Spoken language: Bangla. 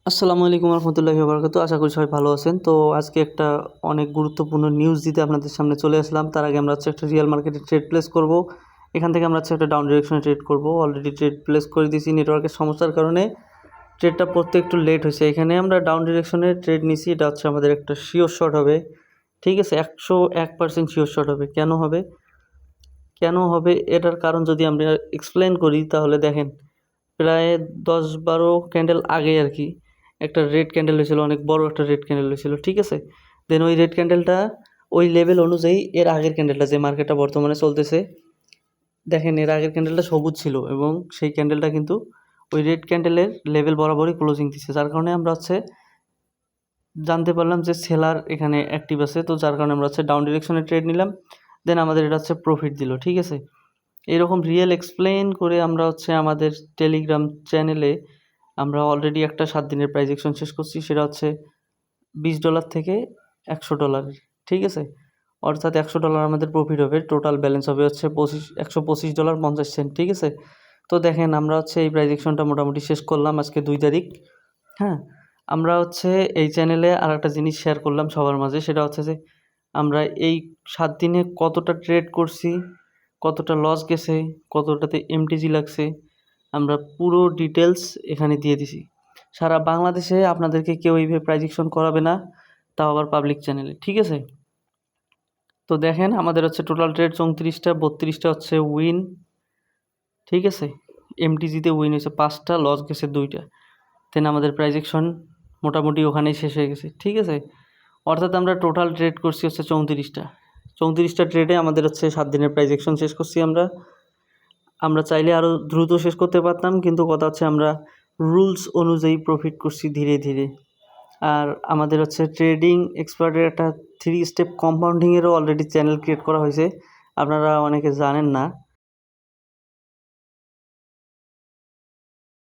আসসালামু আলাইকুম রহমতুল্লাহি ওয়া আশা করি সবাই ভালো আছেন। তো আজকে একটা অনেক গুরুত্বপূর্ণ নিউজ দিতে আপনাদের সামনে চলে আসলাম। তার আগে আমরা একটা রিয়েল মার্কেটে ট্রেড প্লেস করব। এখান থেকে আমরা একটা ডাউন ডিরেকশনে ট্রেড করব। অলরেডি ট্রেড প্লেস করে দিয়েছি, নেটওয়ার্কের সমস্যার কারণে ট্রেডটা পড়তে একটু লেট হয়েছে। এখানে আমরা ডাউন ডিরেকশনে ট্রেড নিছি, এটা হচ্ছে আমাদের একটা শিওর শট হবে। ঠিক আছে, 101% শিওর শট হবে। কেন হবে এটার কারণ যদি আমরা এক্সপ্লেন করি তাহলে দেখেন, প্রায় 10-12 ক্যান্ডেল আগে আর কি একটা রেড ক্যান্ডেল হয়েছিল, অনেক বড় একটা রেড ক্যান্ডেল হয়েছিল। ঠিক আছে, দেন ওই রেড ক্যান্ডেলটা ওই লেভেল অনুযায়ী এর আগের ক্যান্ডেলটা যে মার্কেটটা বর্তমানে চলতেছে, দেখেন এর আগের ক্যান্ডেলটা সবুজ ছিল এবং সেই ক্যান্ডেলটা কিন্তু ওই রেড ক্যান্ডেলের লেভেল বরাবরই ক্লোজিং দিচ্ছে, যার কারণে আমরা জানতে পারলাম যে সেলার এখানে অ্যাক্টিভ আছে। তো যার কারণে আমরা ডাউন ডিরেকশনে ট্রেড নিলাম, দেন আমাদের এটা প্রফিট দিল। ঠিক আছে, এরকম রিয়েল এক্সপ্লেন করে আমরা আমাদের টেলিগ্রাম চ্যানেলে আমরা অলরেডি একটা 7 দিনের প্রাইস অ্যাকশন শেষ করছি, সেটা $20 থেকে $100। ঠিক আছে, অর্থাৎ $100 আমাদের প্রফিট হবে, টোটাল ব্যালেন্স হবে $125.50। ঠিক আছে, তো দেখেন আমরা এই প্রাইস অ্যাকশনটা মোটামুটি শেষ করলাম আজকে 2 তারিখ। হ্যাঁ, আমরা এই চ্যানেলে আর একটা জিনিস শেয়ার করলাম সবার মাঝে, সেটা যে আমরা এই 7 দিনে কতটা ট্রেড করছি, কতটা লস গেছে, কতটাতে এমটিজি লাগছে, আমরা পুরো ডিটেলস এখানে দিয়ে দিছি। সারা বাংলাদেশে আপনাদেরকে কেউ এইভাবে প্রেডিকশন করাবে না, তাও আবার পাবলিক চ্যানেলে। ঠিক আছে, তো দেখেন আমাদের টোটাল ট্রেড 34টা, 32টা উইন। ঠিক আছে, এমটিজিতে উইন হয়েছে 5টা, লস গেছে 2টা। দেন আমাদের প্রেডিকশন মোটামুটি ওখানেই শেষ হয়ে গেছে। ঠিক আছে, অর্থাৎ আমরা টোটাল ট্রেড করছি 34টা ট্রেডে আমাদের 7 দিনের প্রাইস অ্যাকশন শেষ করছি। আমরা চাইলে আরও দ্রুত শেষ করতে পারতাম, কিন্তু কথা আমরা রুলস অনুযায়ী প্রফিট করছি ধীরে ধীরে। আর আমাদের ট্রেডিং এক্সপার্টের একটা 3 স্টেপ কম্পাউন্ডিংয়েরও অলরেডি চ্যানেল ক্রিয়েট করা হয়েছে, আপনারা অনেকে জানেন না।